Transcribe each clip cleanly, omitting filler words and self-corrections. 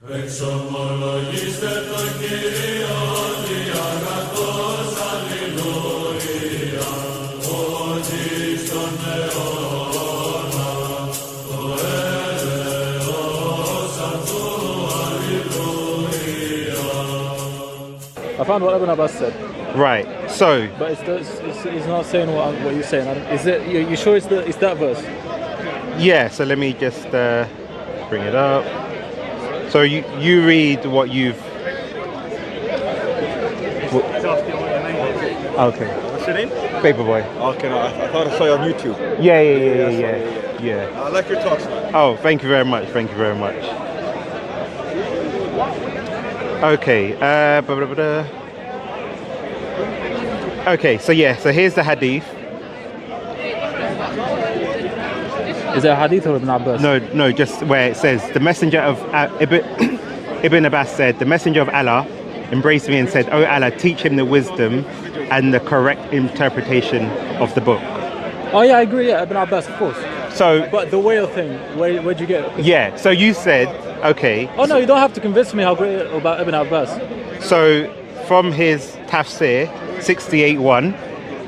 I found what Ibn Abbas said. Right. So. But it's not saying what you're saying. Is it? You sure it's that verse? Yeah. So let me just bring it up. So you read what you've. Okay. What's your name? Paperboy. Okay, no, I thought I saw you on YouTube. Yeah. I like your talks, man. Oh, thank you very much. Thank you very much. Okay. Okay. So here's the hadith. Is it a hadith or Ibn Abbas? No, just where it says the messenger of Ibn Abbas said, the messenger of Allah embraced me and said, "Oh Allah, teach him the wisdom and the correct interpretation of the book." Oh yeah, I agree. Yeah, Ibn Abbas, of course. So, but the whale thing, where'd you get it? Yeah. So you said, okay. Oh no, you don't have to convince me how great about Ibn Abbas. So from his tafsir 68:1,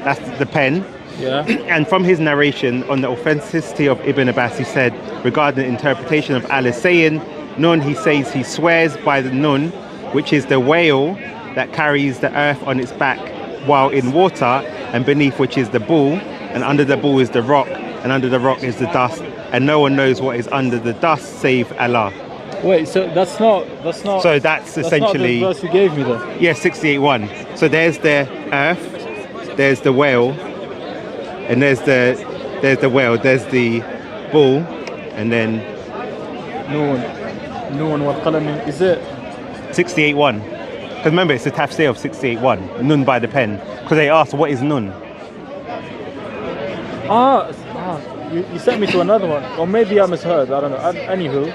that's the pen. Yeah. And from his narration on the authenticity of Ibn Abbas, he said regarding the interpretation of Allah's saying, Nun, he says he swears by the Nun, which is the whale that carries the earth on its back while in water, and beneath which is the bull, and under the bull is the rock, and under the rock is the dust, and no one knows what is under the dust save Allah. Wait, so that's not. So that's essentially. Not the verse you gave me though. Yeah, 68:1. So there's the earth, there's the whale, and there's the whale, there's the bull, and then. No one. What qalam is it? 68:1. Because remember, it's the tafsir of 68:1. Nun by the pen. Because they asked, what is nun? You sent me to another one, or maybe I misheard. I don't know. Anywho,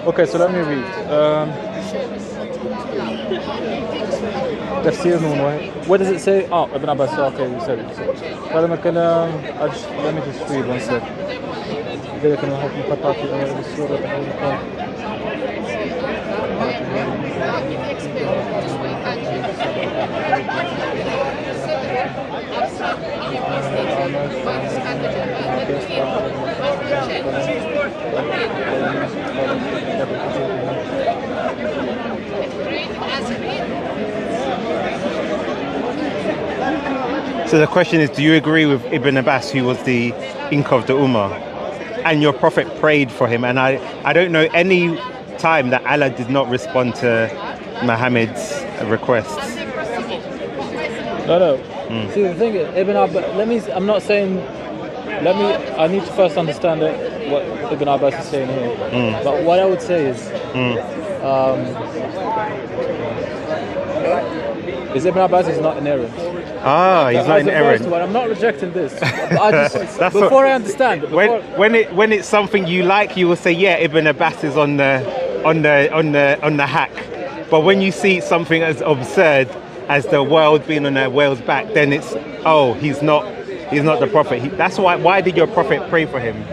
okay, so let me read. Tafsir Nun. What does it say? Oh, Ibn Abbas. Okay, you said it. Let me just read one sec. So the question is, do you agree with Ibn Abbas, who was the ink of the Ummah? And your Prophet prayed for him, and I don't know any time that Allah did not respond to Muhammad's requests. No. See, the thing is, Ibn Abbas, I need to first understand what Ibn Abbas is saying here. But what I would say is Ibn Abbas is not inerrant. He's not inerrant. I'm not rejecting this. Before I understand. When it's something you like, you will say, yeah, Ibn Abbas is on the hack. But when you see something as absurd as the world being on a whale's back, then it's he's not the prophet. That's why did your prophet pray for him?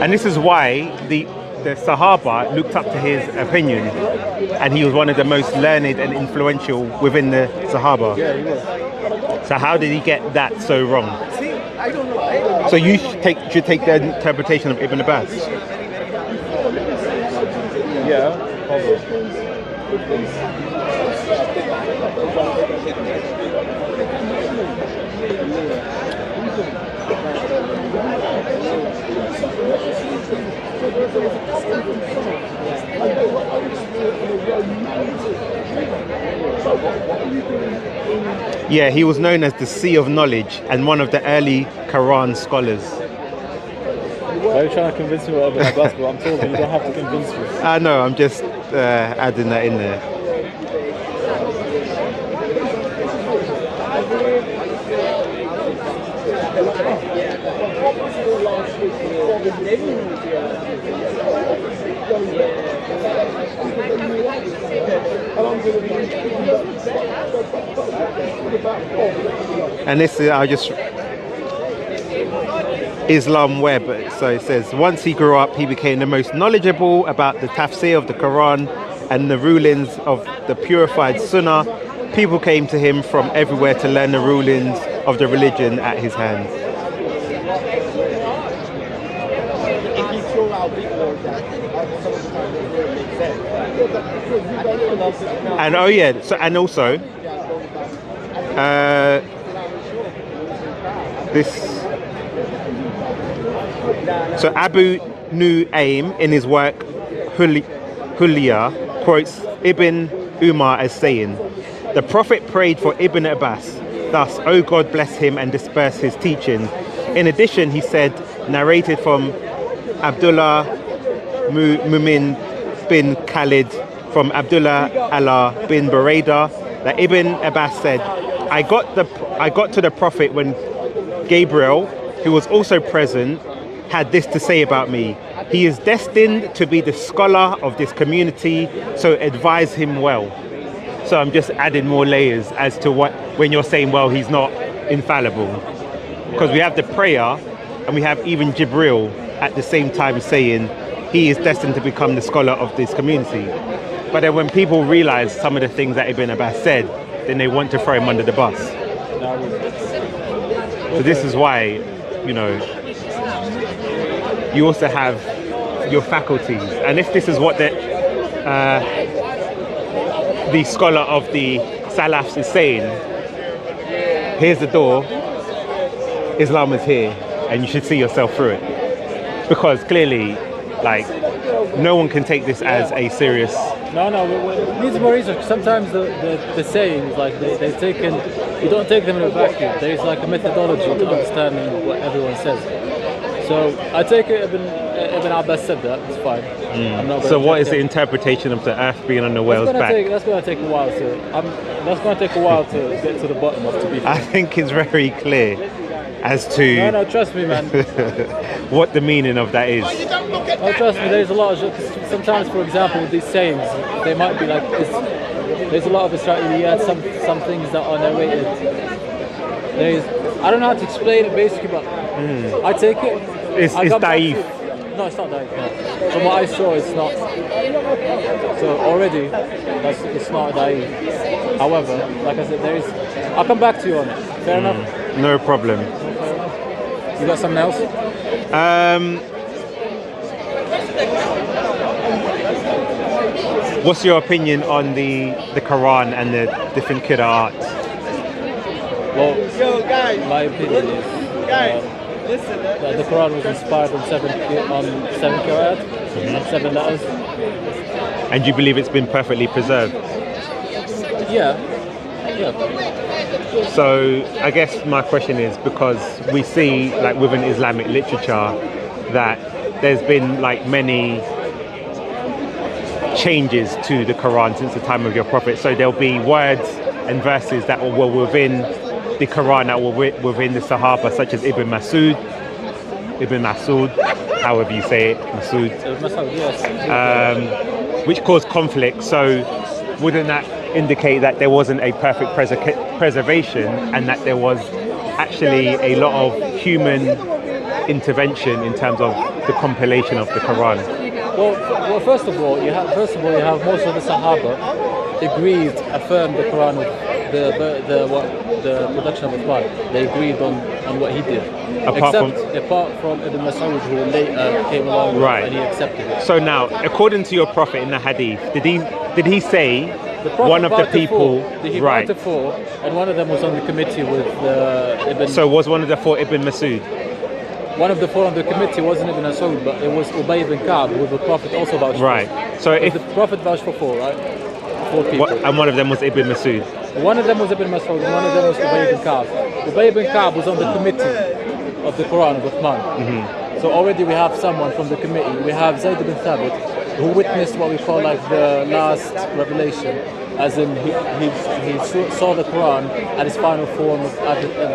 And this is why the Sahaba looked up to his opinion, and he was one of the most learned and influential within the Sahaba. Yeah, he was. So how did he get that so wrong? So you should take the interpretation of Ibn Abbas. Yeah, probably. Yeah, he was known as the Sea of Knowledge and one of the early Quran scholars. Why are you trying to convince me about Ibn Abbas? But I'm told you don't have to convince me. No, I'm just adding that in there. And this is, I just Islam Web. So it says, once he grew up, he became the most knowledgeable about the tafsir of the Quran and the rulings of the purified Sunnah. People came to him from everywhere to learn the rulings of the religion at his hands. And oh yeah, so and also this. So Abu Nu'aym in his work Huliya quotes Ibn Umar as saying, "The Prophet prayed for Ibn Abbas, thus, O God bless him and disperse his teaching." In addition, he said, narrated from Abdullah Mumin bin Khalid from Abdullah Allah bin Buraida, that Ibn Abbas said, I got to the Prophet when Gabriel, who was also present, had this to say about me. He is destined to be the scholar of this community, so advise him well. So I'm just adding more layers as to what, when you're saying, well, he's not infallible. Because we have the prayer and we have even Jibril at the same time saying he is destined to become the scholar of this community. But then when people realize some of the things that Ibn Abbas said, then they want to throw him under the bus. So this is why, you know, you also have your faculties. And if this is what the scholar of the Salafs is saying, here's the door, Islam is here, and you should see yourself through it. Because clearly, like, no one can take this as a serious... No, it needs more research. Sometimes the sayings, like, they're taken, you don't take them in a vacuum. There's like a methodology to understanding what everyone says. So I take it Ibn Abbas said that, it's fine. I'm not so what is the interpretation of the earth being on the whale's back? That's going to take a while to get to the bottom of, to be fair. I think it's very clear as to... No, trust me, man. what the meaning of that is. Oh, trust me, there's a lot of... Sometimes, for example, with these sayings, they might be like... There's a lot of Israeliyat, some things that are narrated. I don't know how to explain it basically, but I take it... It's daif. No, it's not daif, no. From what I saw, it's not. So already, it's not daif. However, like I said, I'll come back to you on it. Fair enough? No problem. You got something else? What's your opinion on the Quran and the different qira'at? Well, my opinion is that the Quran was inspired on seven qira'at, 7 letters. And do you believe it's been perfectly preserved? Yeah. So I guess my question is, because we see, like, within Islamic literature that there's been like many changes to the Quran since the time of your Prophet. So there'll be words and verses that were within the Quran that were within the Sahaba, such as Ibn Masud, however you say it, Masud, which caused conflict. So wouldn't that indicate that there wasn't a perfect preservation and that there was actually a lot of human intervention in terms of the compilation of the Quran? Well, first of all, you have most of the Sahaba affirmed the Quran with the production of the Quran. They agreed on what he did. Apart from Ibn Mas'ud, who later came along and he accepted it. So now, according to your Prophet in the Hadith, did he say one of the people? He invited 4, and one of them was on the committee with Ibn. So was one of the 4 Ibn Mas'ud? One of the 4 on the committee wasn't Ibn Mas'ud, but it was Ubay ibn Ka'b, who the Prophet also vouched for. Right. So if the Prophet vouched for 4, right? 4 people. And one of them was Ibn Mas'ud. One of them was Ibn Mas'ud, and one of them was Ubay ibn Ka'b. Ubay ibn Ka'b was on the committee of the Quran of Uthman. So already we have someone from the committee. We have Zayd ibn Thabit, who witnessed what we call like the last revelation, as in he saw the Quran at its final form of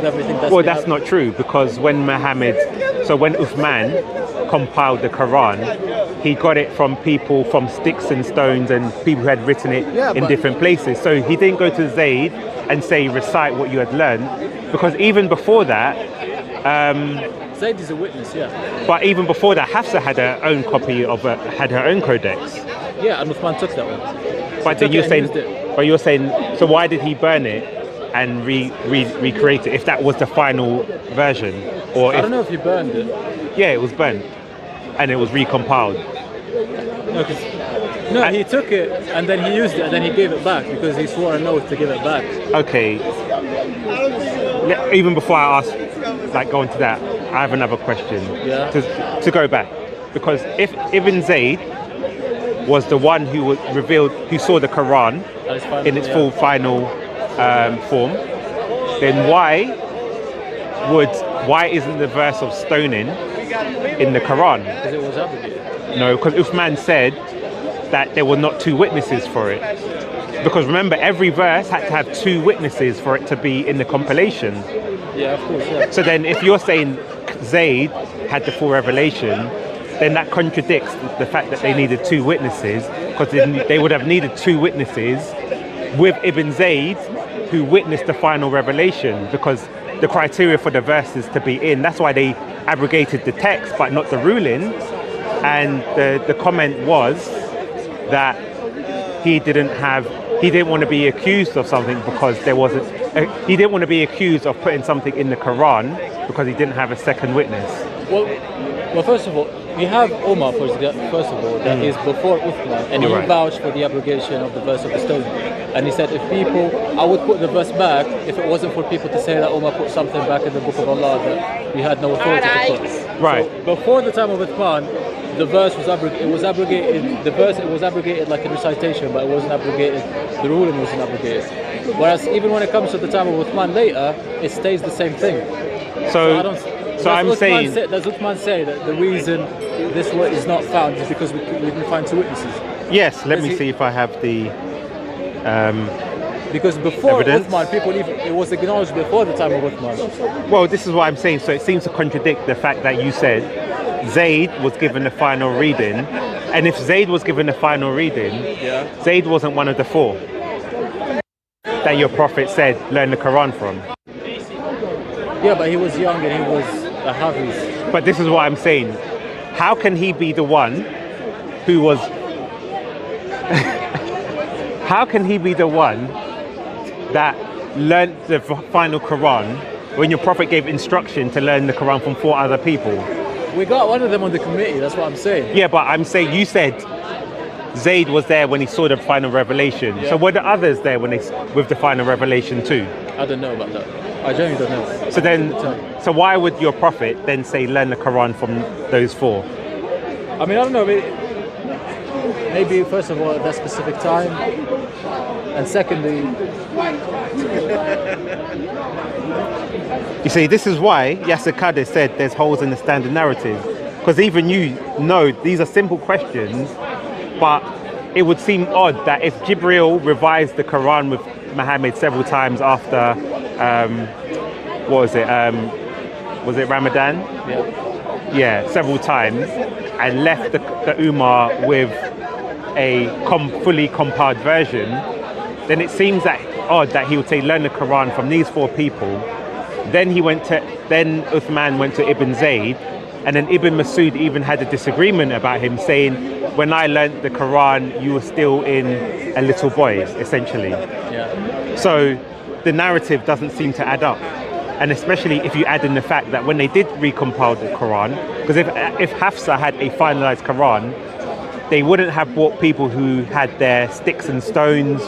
everything. That's not true, because when Uthman compiled the Quran, he got it from people, from sticks and stones, and people who had written it in different places. So he didn't go to Zayd and say, recite what you had learned, because even before that, Zayd is a witness, yeah. But even before that, Hafsa had her own copy of had her own codex. Yeah, and Uthman took that one. But took then you're it and saying, used it. but you're saying, so why did he burn it and recreate it if that was the final version? Or I if, don't know if he burned it. yeah, it was burnt and it was recompiled. No, he took it and then he used it and then he gave it back because he swore an oath to give it back. Okay. Even before I ask, like, go into that, I have another question. Yeah. To go back, because if Ibn Zayd was the one who was revealed, who saw the Quran in its full final form, then why isn't the verse of stoning in the Quran? Because it was abrogated. No, because Uthman said that there were not two witnesses for it. Because remember, every verse had to have two witnesses for it to be in the compilation. Yeah, of course, yeah. So then if you're saying Zayd had the full revelation, then that contradicts the fact that they needed two witnesses, because they would have needed two witnesses with Ibn Zayd who witnessed the final revelation, because the criteria for the verses to be in, that's why they abrogated the text but not the ruling. And the comment was that he didn't want to be accused of something because he didn't want to be accused of putting something in the Quran because he didn't have a second witness. Well, first of all, we have Omar, first of all, that is before Uthman, and he vouched for the abrogation of the verse of the stone. And he said, I would put the verse back if it wasn't for people to say that Omar put something back in the book of Allah that we had no authority to put. Right. So, before the time of Uthman, the verse was abrogated. The verse, it was abrogated like a recitation, but it wasn't abrogated. The ruling wasn't abrogated. Whereas even when it comes to the time of Uthman later, it stays the same thing. So I'm saying, does Uthman say that the reason this word is not found is because we didn't find two witnesses? Yes. Let me see if I have the. Because before evidence. Uthman, it was acknowledged before the time of Uthman. Well, this is what I'm saying. So it seems to contradict the fact that you said Zayd was given the final reading, and if Zayd was given the final reading, Zayd wasn't one of the four that your prophet said learn the Quran from. Yeah, but he was young and he was a Hafiz. But this is what I'm saying. How can he be the one who was... How can he be the one that learned the final Quran when your prophet gave instruction to learn the Quran from four other people? We got one of them on the committee, that's what I'm saying. Yeah, but I'm saying, you said Zayd was there when he saw the final revelation. Yeah. So were the others there with the final revelation too? I don't know about that. I genuinely don't know. So then, so why would your prophet then say learn the Quran from those four? I mean, I don't know. Maybe first of all at that specific time, and secondly, you see, this is why Yasser Kadir said there's holes in the standard narrative, because even you know these are simple questions, but it would seem odd that if Jibril revised the Quran with Muhammad several times after was it Ramadan? Yeah, several times, and left the Ummah with a fully compiled version, then it seems that odd that he would say learn the Quran from these four people. Then Uthman went to Ibn Zayd, and then Ibn Masud even had a disagreement about him, saying, when I learnt the Quran, you were still in a little boy, essentially. yeah. So the narrative doesn't seem to add up. And especially if you add in the fact that when they did recompile the Quran, because if Hafsa had a finalized Quran, they wouldn't have brought people who had their sticks and stones,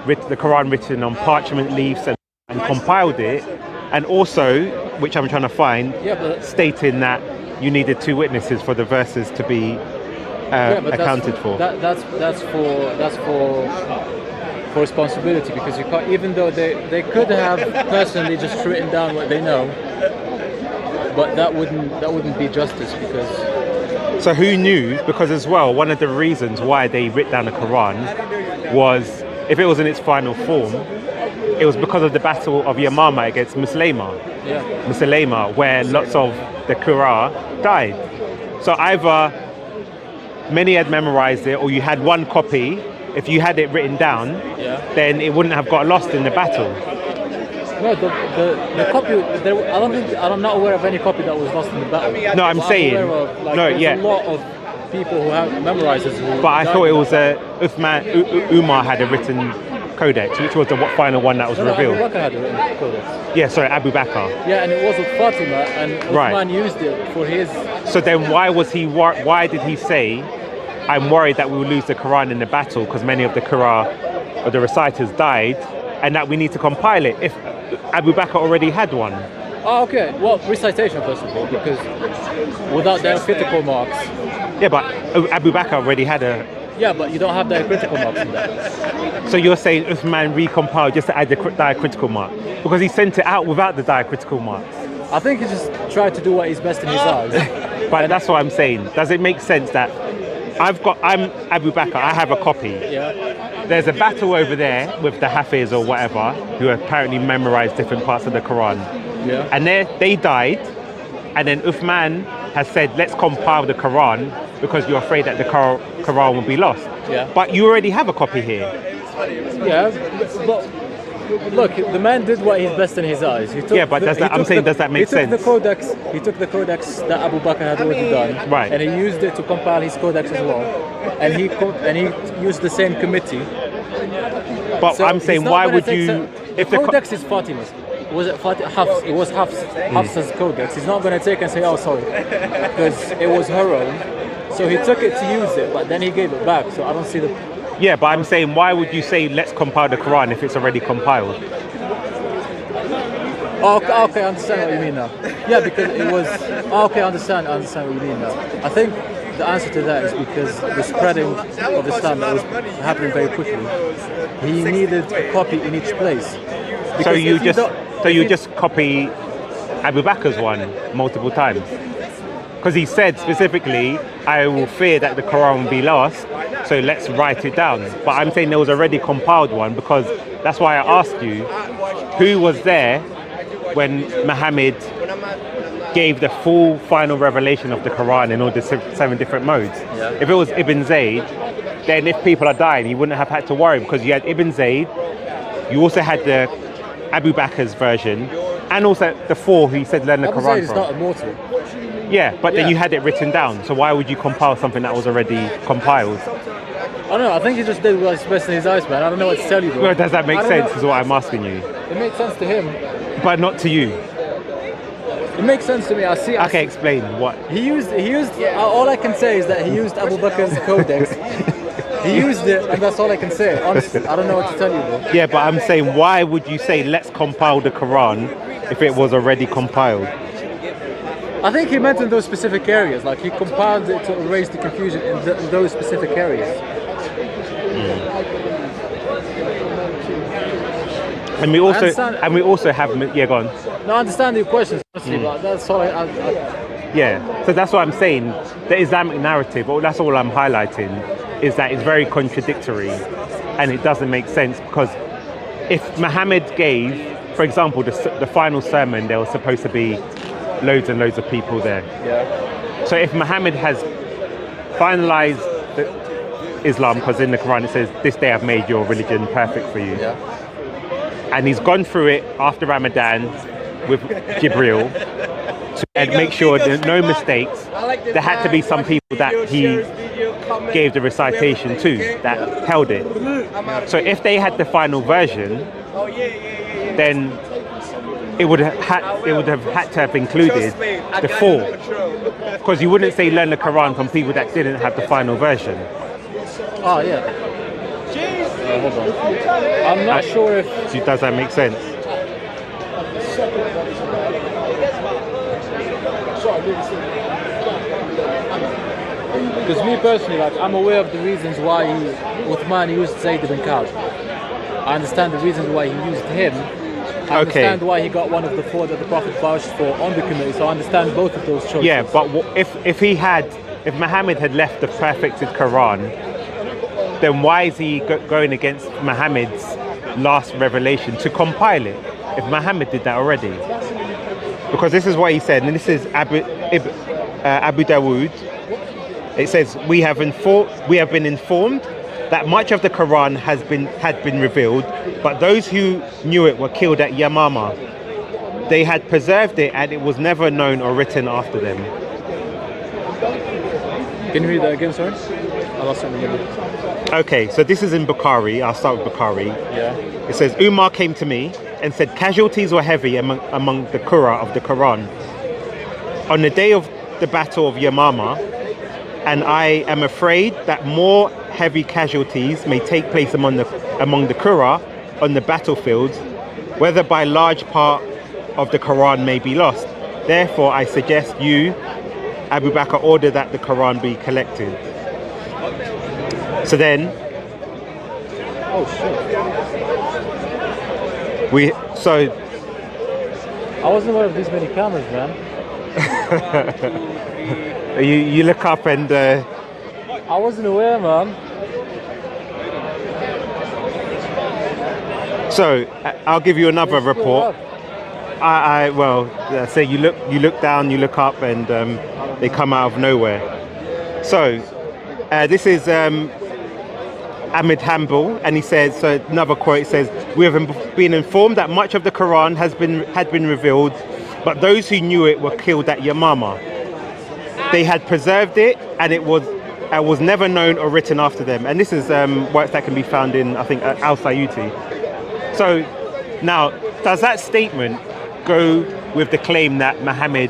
the Quran written on parchment leaves and compiled it, and also, which I'm trying to find, stating that you needed two witnesses for the verses to be accounted for. That's for responsibility, because you can't, even though they could have personally just written down what they know, but that wouldn't be justice, because. So who knew? Because as well, one of the reasons why they writ down the Quran was, if it was in its final form, it was because of the battle of Yamama against Musaylama, where lots of the Qur'an died. So either many had memorized it, or you had one copy. If you had it written down, then it wouldn't have got lost in the battle. No, the copy. I'm not aware of any copy that was lost in the battle. No, I'm But saying. aware of, like, No, there's yeah. a lot of people who have memorizers. Who But I died thought it in was that. Umar had a written codex, which was the final one that was No, Abu revealed. Bakr had it written codex. Yeah, sorry, Abu Bakr. Yeah, and it was with Fatima, and Right. Uthman used it for his. So then why did he say, I'm worried that we will lose the Quran in the battle because many of the Quran or the reciters died, and that we need to compile it if Abu Bakr already had one? Oh, okay. Well, recitation first of all, because without diacritical marks. Yeah, but Abu Bakr already had a... Yeah, but you don't have diacritical marks in that. So you're saying Uthman recompiled just to add the diacritical mark? Because he sent it out without the diacritical marks. I think he just tried to do what is best in his eyes. But that's what I'm saying. Does it make sense that I'm Abu Bakr, I have a copy. Yeah. There's a battle over there with the Hafiz or whatever, who apparently memorized different parts of the Quran. Yeah. And they died, and then Uthman has said, let's compile the Quran because you're afraid that the Quran will be lost. Yeah. But you already have a copy here. Yeah, but look, the man did what is best in his eyes. He took Yeah, but does that make sense? He took the codex that Abu Bakr had already done, Right. and he used it to compile his codex as well. And he used the same committee. But So I'm he's saying, not why gonna would take you... the codex is Fatima's. Was it Hafs? It was Hafsa's codex. He's not going to take and say, oh, sorry, because it was her own. So he took it to use it, but then he gave it back. So I don't see the... Yeah, but I'm saying, why would you say, let's compile the Quran if it's already compiled? Oh, okay, I understand what you mean now. Yeah, because it was... Oh, okay, I understand what you mean now. I think the answer to that is because the spreading of Islam that was happening very quickly, he needed a copy in each place. So Because you just copy Abu Bakr's one multiple times? Because he said specifically, I will fear that the Quran will be lost, so let's write it down. But I'm saying there was already compiled one, because that's why I asked you, who was there when Muhammad gave the full final revelation of the Quran in all the 7 different modes? Yeah. If it was Ibn Zayd, then if people are dying, you wouldn't have had to worry, because you had Ibn Zayd, you also had the Abu Bakr's version, and also the 4 who he said learn the Abu Quran Zayd is from. not immortal. Yeah, but then Yeah. you had it written down, so why would you compile something that was already compiled? I don't know, I think he just did what's best in his eyes, man. I don't know what to tell you, bro. Well, does that make I don't sense, know. is what I'm asking you. It makes sense to him. But not to you. It makes sense to me. I see. Okay, explain what. He used. All I can say is that he used Abu Bakr's codex. He used it, and that's all I can say. Honestly, I don't know what to tell you, bro. Yeah, but I'm saying, why would you say let's compile the Quran if it was already compiled? I think he meant in those specific areas. Like he compiled it to erase the confusion in those specific areas. And we also have yeah, go on. No, I understand your questions, honestly, but that's all I Yeah, so that's what I'm saying. The Islamic narrative, or that's all I'm highlighting, is that it's very contradictory, and it doesn't make sense, because if Muhammad gave, for example, the final sermon, there was supposed to be loads and loads of people there. yeah. So if Muhammad has finalized Islam, because in the Quran it says, this day I've made your religion perfect for you. Yeah. And he's gone through it after Ramadan with Jibril and make sure there's no mistakes. There had to be some people that he gave the recitation to that held it. So if they had the final version, then it would have had to have included the 4, because you wouldn't say learn the Quran from people that didn't have the final version. Oh yeah. Hold on. I'm not sure if. Does that make sense? Because me personally, like, I'm aware of the reasons why Uthman used Zayd ibn Ka'b. I understand the reasons why he used him. I understand why he got one of the 4 that the Prophet vouched for on the committee. So I understand both of those choices. Yeah, but if Muhammad had left the perfected Quran, then why is he going against Muhammad's last revelation to compile it, if Muhammad did that already? Because this is what he said, and this is Abu Dawood. It says, we have been informed that much of the Quran had been revealed, but those who knew it were killed at Yamama. They had preserved it, and it was never known or written after them. Can you read that again, sorry? I lost it in the middle. Okay, so this is in Bukhari. I'll start with Bukhari. Yeah. It says, Umar came to me and said, casualties were heavy among the Qurra of the Quran. On the day of the Battle of Yamama, and I am afraid that more heavy casualties may take place among the Qurra on the battlefield, whether by large part of the Quran may be lost. Therefore, I suggest you, Abu Bakr, order that the Quran be collected. So then, Oh shit. I wasn't aware of these many cameras, man. you look up and I wasn't aware, man. so I'll give you another Let's go report. up. Say you look down, you look up, and they come out of nowhere. So this is Ahmed Hanbal, and he says, so another quote says, we have been informed that much of the Quran had been revealed, but those who knew it were killed at Yamama. They had preserved it, and it was never known or written after them. And this is works that can be found in, I think, Al-Sayuti. So now, does that statement go with the claim that Muhammad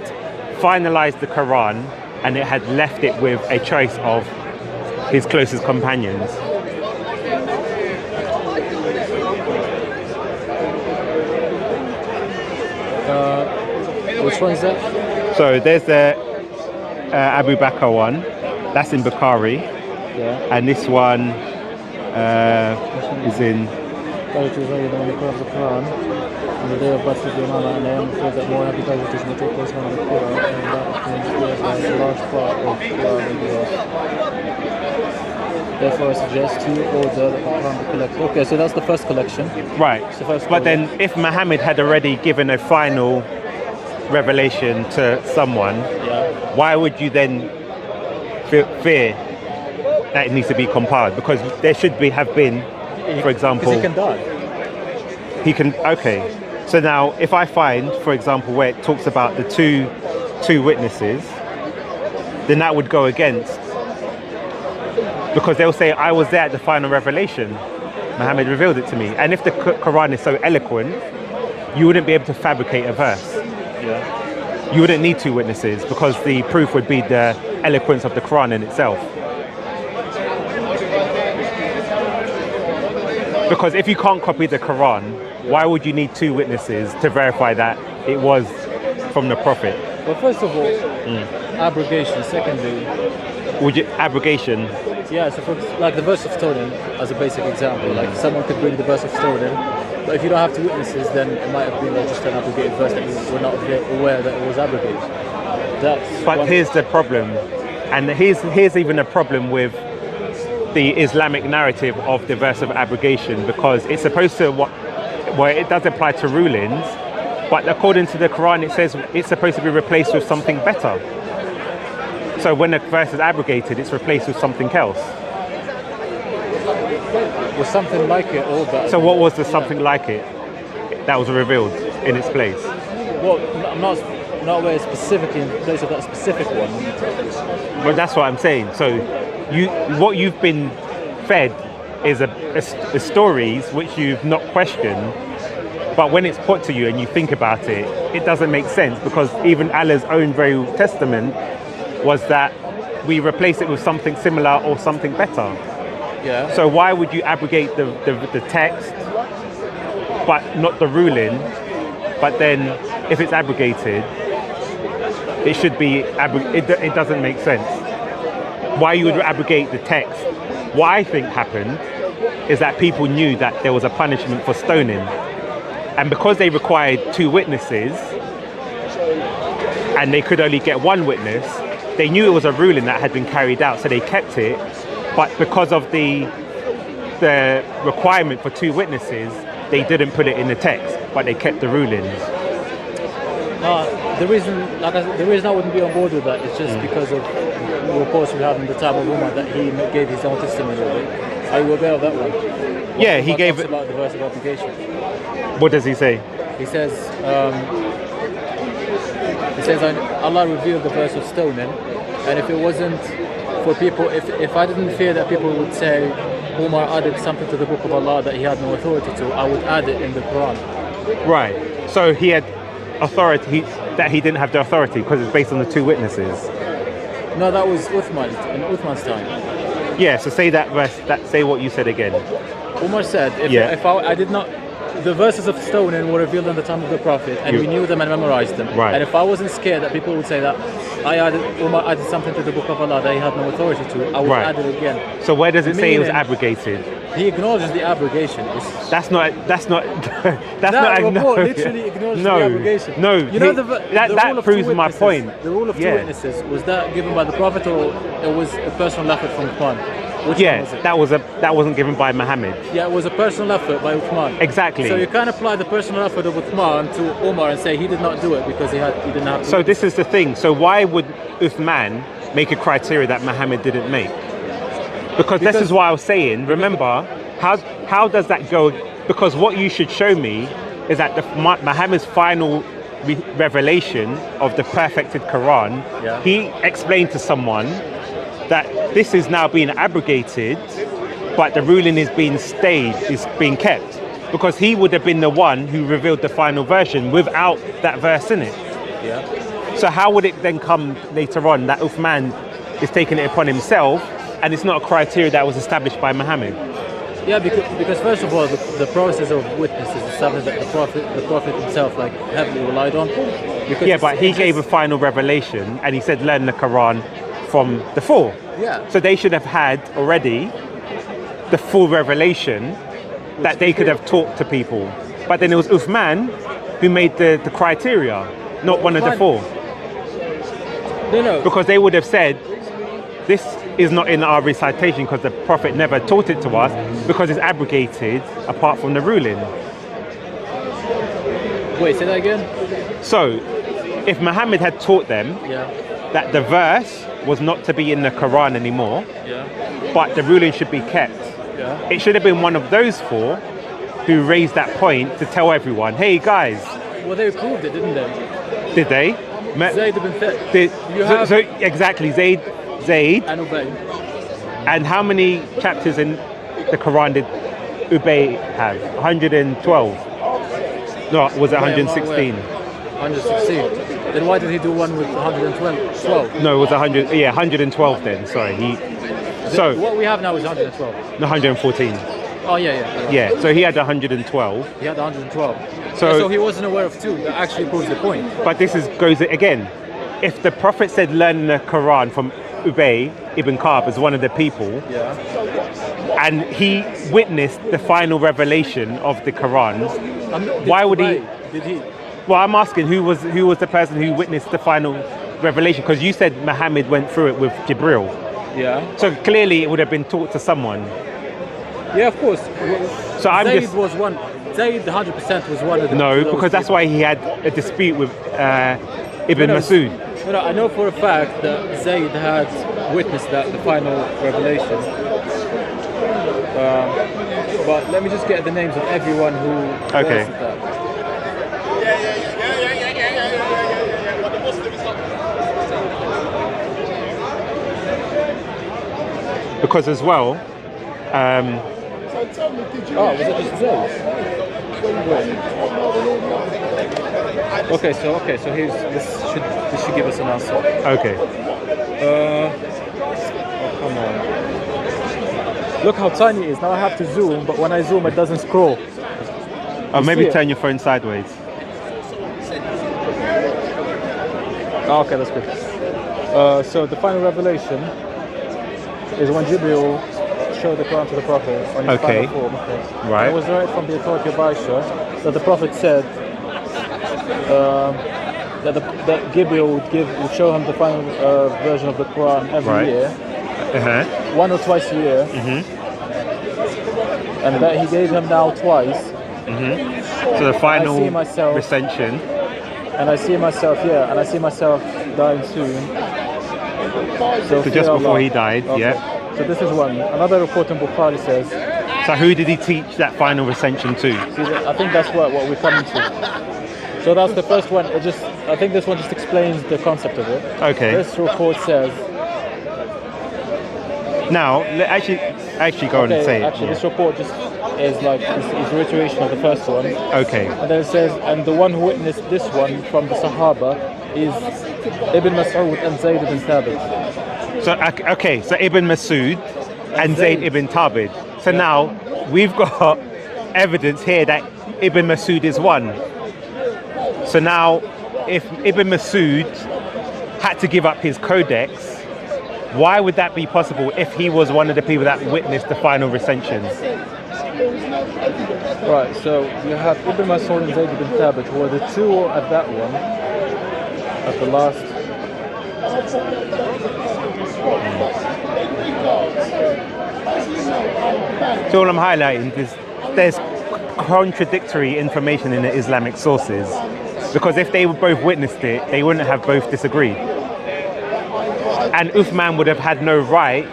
finalized the Quran and it had left it with a choice of his closest companions? Which one's that? So there's the Abu Bakr one, that's in Bukhari, Yeah. and this one is in. Casualties were on the Quran of the Quran. On the day of Battle of Yamama, and I am afraid that more heavy casualties may take place on the Quran, and that means whereby a large part of the Quran will be lost. Therefore, I suggest you order that the Quran be collected. Okay, so that's the first collection. Right, It's the first but one, then if Muhammad had already given a final revelation to someone, Yeah. why would you then fear that it needs to be compiled? Because there should have been, for example, Because he can die. Okay, so now if I find, for example, where it talks about the two witnesses, then that would go against, because they'll say I was there at the final revelation, Muhammad revealed it to me. And if the Quran is so eloquent, you wouldn't be able to fabricate a verse. Yeah. You wouldn't need two witnesses, because the proof would be the eloquence of the Quran in itself. Because if you can't copy the Quran, why would you need two witnesses to verify that it was from the Prophet? Well, first of all, abrogation. Secondly, Abrogation. yeah, so for, like the verse of stoning, as a basic example, like someone could bring the verse of stoning, but if you don't have two witnesses, then it might have been like just an abrogated verse that you were not aware that it was abrogated. But here's the problem, and here's even a problem with the Islamic narrative of the verse of abrogation, because it's supposed to, well, it does apply to rulings, but according to the Quran, it says it's supposed to be replaced with something better. So when a verse is abrogated, it's replaced with something else. Was something like it all that. So what was the something like it that was revealed in its place? Well, I'm not aware specifically in place of that specific one. Well, that's what I'm saying. So what you've been fed is a stories which you've not questioned, but when it's put to you and you think about it, it doesn't make sense, because even Allah's own very testament was that we replace it with something similar or something better. Yeah. So why would you abrogate the text but not the ruling? But then if it's abrogated, it should be it doesn't make sense. Why you would abrogate the text? What I think happened is that people knew that there was a punishment for stoning, and because they required two witnesses and they could only get one witness, they knew it was a ruling that had been carried out, so they kept it. But because of the requirement for two witnesses, they didn't put it in the text, but they kept the rulings. The reason I wouldn't be on board with that is just because of the reports we have in the time of Umar that he gave his own testimony of it. Are you aware of that one? Yeah, he What gave talks it. about the verse of application. What does he say? He says, Allah revealed the verse of stoning, and if it wasn't for people, if I didn't fear that people would say Umar added something to the book of Allah that he had no authority to, I would add it in the Quran. Right. So he had authority that he didn't have the authority because it's based on the two witnesses. No, that was Uthman, in Uthman's time. Yeah. So say that verse. Say what you said again. Umar said, Yeah. if I did not, the verses of stoning were revealed in the time of the Prophet, and we knew them and memorized them. Right. And if I wasn't scared that people would say that Umar added something to the book of Allah that he had no authority to, I would Right. add it again. So where does it say it was Meaning- abrogated? He acknowledges the abrogation. It's, That's not. That's not that report no. literally acknowledges No. the abrogation. No. You know the that rule of proves two my witnesses- point. The rule of two Yeah. witnesses, was that given by the Prophet or it was a personal effort from Uthman? Which one Yeah, was it? that wasn't given by Muhammad. Yeah, it was a personal effort by Uthman. Exactly. So you can't apply the personal effort of Uthman to Umar and say he did not do it because he didn't have to. So this is the thing. So why would Uthman make a criteria that Muhammad didn't make? Because this is what I was saying. Remember, how does that go? Because what you should show me is that Muhammad's final revelation of the perfected Quran, Yeah. he explained to someone that this is now being abrogated, but the ruling is being stayed, is being kept. Because he would have been the one who revealed the final version without that verse in it. Yeah. So how would it then come later on that Uthman is taking it upon himself and it's not a criteria that was established by Muhammad? Yeah, because first of all, the process of witnesses is something that the Prophet himself like heavily relied on. Because Yeah, but he gave a final revelation and he said learn the Quran from the four. Yeah. So they should have had already the full revelation that they could have taught to people. But then it was Uthman who made the criteria, not one of the four. No. Because they would have said, this is not in our recitation because the Prophet never taught it to us because it's abrogated apart from the ruling. Wait, say that again. So, if Muhammad had taught them Yeah. that the verse was not to be in the Quran anymore, Yeah. but the ruling should be kept, Yeah. it should have been one of those four who raised that point to tell everyone, hey guys, Well, they proved it, didn't they? did they? Zayd ibn Thabit Did, You so, have- so exactly, Zayd, and Ubay. and how many chapters in the Quran did Ubay have? 112. No, was it 116? 116. Then why did he do one with 112? No, it was 100. Yeah, 112 then. Sorry, So What we have now is 112. no, 114. Oh yeah. Yeah, so he had 112. He had 112. So- Yeah, so he wasn't aware of two. That actually proves the point. But this goes again. If the Prophet said learn the Quran from Ubay ibn Ka'b as one of the people, Yeah. and he witnessed the final revelation of the Quran, why would he? Did he? Well, I'm asking who was the person who witnessed the final revelation? Because you said Muhammad went through it with Jibril. Yeah. So clearly it would have been taught to someone. Yeah, of course. So I'm Zayd just was one. Zayd 100% was one of them. no, because that's why he had a dispute with Ibn Masud. No, I know for a fact that Zayd had witnessed the final revelation. But let me just get the names of everyone who Okay. witnessed that. Because as well, Oh, was it just Zayd? Okay, so this should give us an answer. okay, Oh, come on. Look how tiny it is. Now I have to zoom, but when I zoom, it doesn't scroll. or maybe see it? turn your phone sideways. Oh, okay, that's good. So the final revelation is when Jibril showed the Quran to the Prophet on his Okay. final form. Okay. Right. It was right from the authority of Aisha that the Prophet said that Gabriel would show him the final version of the Quran every Right. year, Uh-huh. one or twice a year, and that he gave him now twice. So the final see myself- recension. And I see myself dying soon. So just fear before Allah. he died, Okay. yeah. So this is one. Another report in Bukhari says, So who did he teach that final recension to? I think that's what we're coming to. So that's the first one. I think this one just explains the concept of it. Okay. This report says. Now, actually go on and say it. Actually, this report just is like is reiteration of the first one. Okay. And then it says, and the one who witnessed this one from the Sahaba is Ibn Mas'ud and Zayd ibn Thabit. So okay, so Ibn Mas'ud and Zayd ibn Thabit. So now we've got evidence here that Ibn Mas'ud is one. So now, if Ibn Mas'ud had to give up his codex, why would that be possible if he was one of the people that witnessed the final recensions? Right, so you have Ibn Mas'ud and Zayd ibn Thabit, who are the two at that one, at the last. So all I'm highlighting is there's contradictory information in the Islamic sources, because if they both witnessed it, they wouldn't have both disagreed. And Uthman would have had no right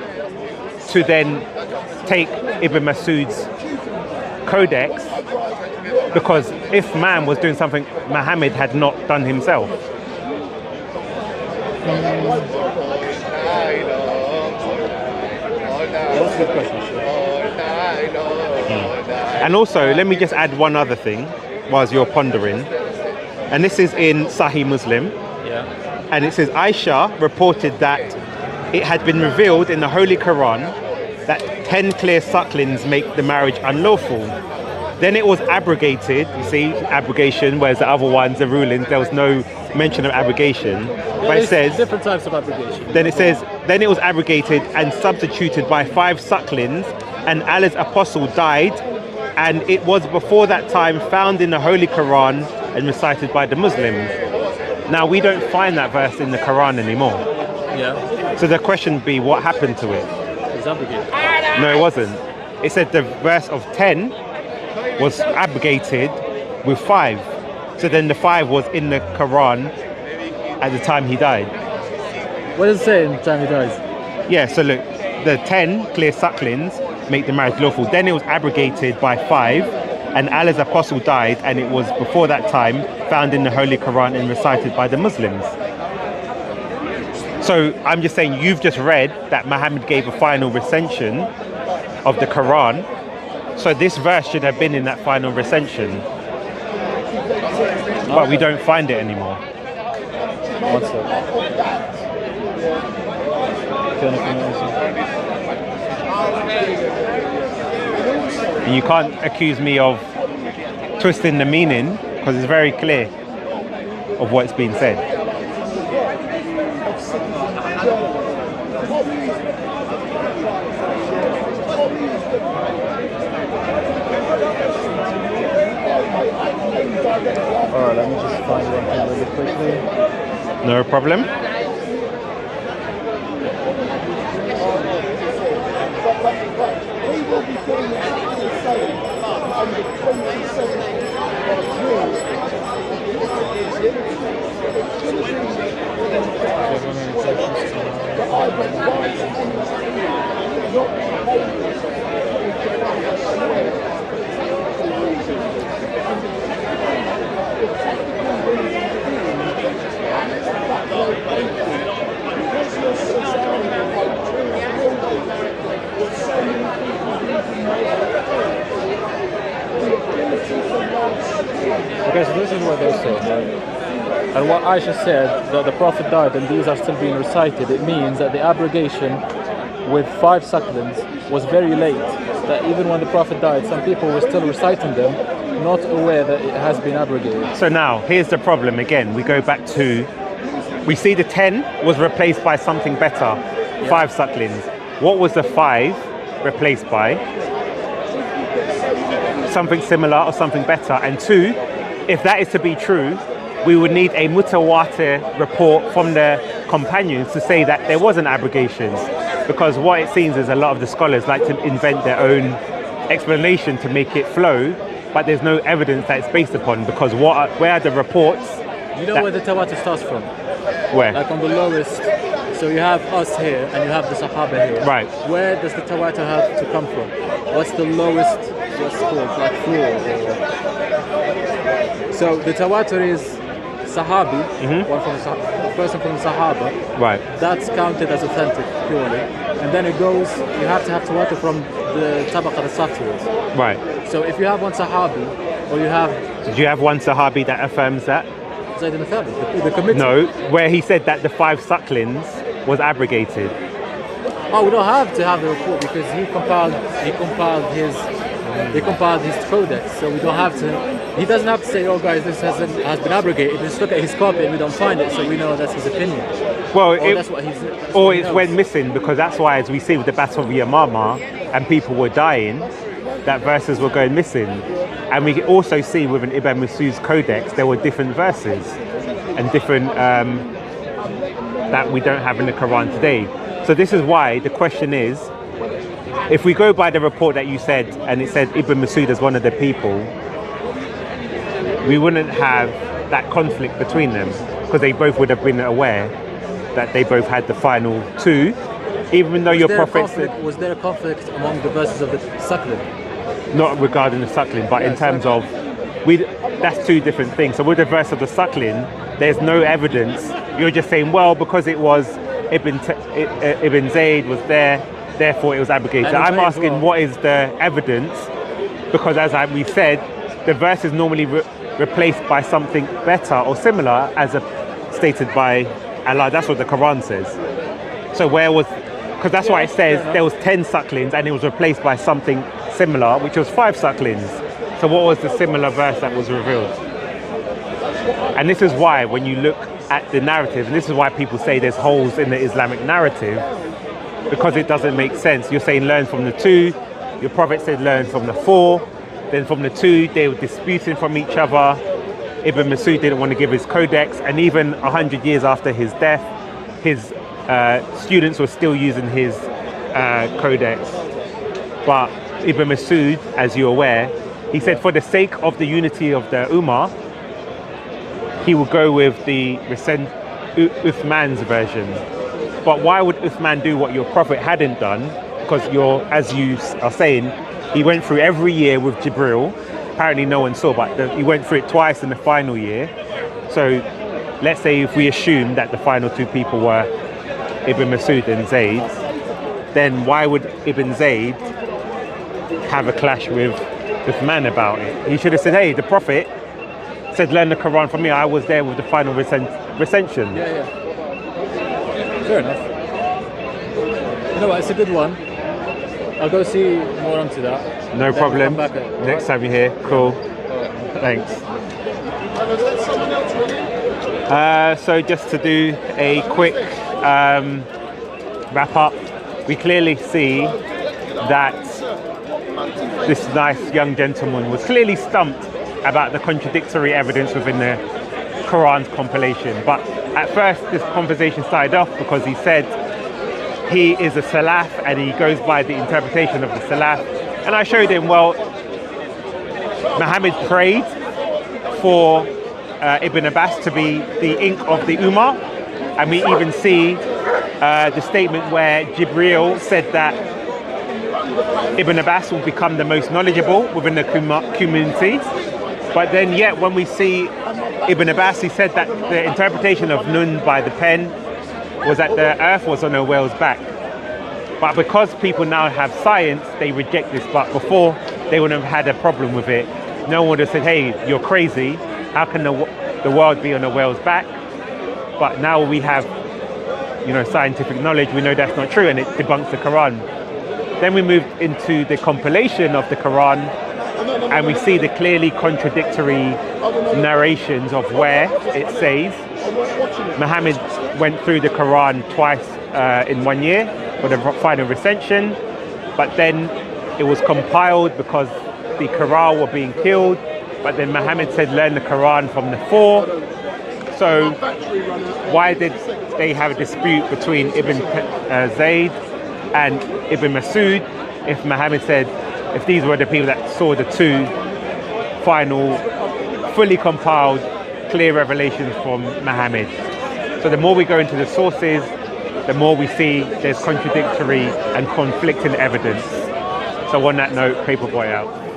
to then take Ibn Mas'ud's codex, because if man was doing something Muhammad had not done himself. That's a good question. And also, let me just add one other thing whilst you're pondering. And this is in Sahih Muslim. Yeah. And it says Aisha reported that it had been revealed in the Holy Quran that 10 clear sucklings make the marriage unlawful. Then it was abrogated, you see, abrogation, whereas the other ones, the rulings, there was no mention of abrogation. But it says, different types of abrogation. then it says, then it was abrogated and substituted by 5 sucklings, and Allah's apostle died, and it was before that time found in the Holy Quran and recited by the Muslims. Now, we don't find that verse in the Quran anymore. Yeah. So the question would be, what happened to it? It's abrogated. No, it wasn't. It said the verse of 10 was abrogated with 5. So then the 5 was in the Quran at the time he died. What does it say in the time he dies? Yeah, so look, the 10 clear sucklings make the marriage lawful. Then it was abrogated by 5, and Allah's apostle died, and it was before that time found in the Holy Quran and recited by the Muslims. So I'm just saying, you've just read that Muhammad gave a final recension of the Quran. So this verse should have been in that final recension. But we don't find it anymore. One second. And you can't accuse me of twisting the meaning, because it's very clear of what's being said. Alright, let me just find one thing really quickly. No problem. Okay, so this is what they're saying, right? And what Aisha said, that the Prophet died and these are still being recited, it means that the abrogation with 5 sucklings was very late. That even when the Prophet died, some people were still reciting them, not aware that it has been abrogated. So now, here's the problem again. We go back to, we see the 10 was replaced by something better, 5 sucklings. What was the 5 replaced by? Something similar or something better. And 2, if that is to be true, we would need a mutawatir report from the companions to say that there wasn't abrogations. Because what it seems is a lot of the scholars like to invent their own explanation to make it flow, but there's no evidence that it's based upon, because where are the reports? You know where the tawatur starts from? Where? Like on the lowest So you have us here and you have the Sahaba here. Right. Where does the tawatur have to come from? What's the lowest, what's it called, like floor? So the tawatur is Sahabi, one from a person from the Sahaba. Right. That's counted as authentic purely. And then it goes, you have to have tawatur from the Tabaq al-Safiyas. Right. So if you have one Sahabi, or you have Did you have one Sahabi that affirms that? Zayd ibn Thabit, the committee. No, where he said that the 5 sucklings was abrogated. Oh, we don't have to have the report because he compiled his codex, so we don't have to. He doesn't have to say, "Oh, guys, this has been abrogated." Just look at his copy and we don't find it, so we know that's his opinion. Well, That's what he's. or it went missing because that's why, as we see with the Battle of Yamama, and people were dying, that verses were going missing. And we also see within Ibn Masud's codex there were different verses and different that we don't have in the Quran today. So this is why the question is, if we go by the report that you said, and it said Ibn Masud as one of the people, we wouldn't have that conflict between them because they both would have been aware that they both had the final 2, even though your prophet said... Was there a conflict among the verses of the Suckling? Not regarding the suckling, but in terms of that's 2 different things. So with the verse of the suckling, there's no evidence. You're just saying, well, because it was Ibn Zayd was there, therefore it was abrogated. I'm asking, what is the evidence? Because as we said, the verse is normally replaced by something better or similar, as stated by Allah. That's what the Quran says. So because that's why it says there was 10 sucklings and it was replaced by something similar, which was 5 sucklings. So what was the similar verse that was revealed? And this is why when you look at the narrative, and this is why people say there's holes in the Islamic narrative, because it doesn't make sense. You're saying learn from the 2, your prophet said learn from the 4, then from the 2 they were disputing from each other. Ibn Masud didn't want to give his codex, and even 100 years after his death, his students were still using his codex. But Ibn Masud, as you're aware, he said for the sake of the unity of the Ummah, he will go with the Uthman's version. But why would Uthman do what your prophet hadn't done? Because as you are saying, he went through every year with Jibril. Apparently no one saw, but he went through it twice in the final year. So let's say if we assume that the final 2 people were Ibn Masud and Zayd, then why would Ibn Zayd have a clash with Uthman about it? He should have said, hey, the prophet said learn the Quran from me. I was there with the final recension. Yeah. Fair enough. You know what, it's a good one. I'll go see more onto that. No problem. Next time you're here. Cool. Thanks. So just to do a quick wrap up, we clearly see that this nice young gentleman was clearly stumped about the contradictory evidence within the Quran's compilation. But at first this conversation started off because he said he is a Salaf and he goes by the interpretation of the Salaf. And I showed him, well, Muhammad prayed for Ibn Abbas to be the ink of the Ummah. And we even see the statement where Jibril said that Ibn Abbas will become the most knowledgeable within the community. But then yet when we see Ibn Abbas, he said that the interpretation of Nun by the pen was that the earth was on a whale's back. But because people now have science, they reject this. But before, they wouldn't have had a problem with it. No one would have said, hey, you're crazy. How can the world be on a whale's back? But now we have, scientific knowledge. We know that's not true, and it debunks the Quran. Then we moved into the compilation of the Quran, and we see the clearly contradictory narrations of where it says Muhammad went through the Quran twice in 1 year for the final recension, but then it was compiled because the Quran were being killed, but then Muhammad said learn the Quran from the 4. So why did they have a dispute between Ibn Zayd and Ibn Masud if Muhammad said, if these were the people that saw the 2 final, fully compiled, clear revelations from Muhammad? So the more we go into the sources, the more we see there's contradictory and conflicting evidence. So on that note, Paperboy out.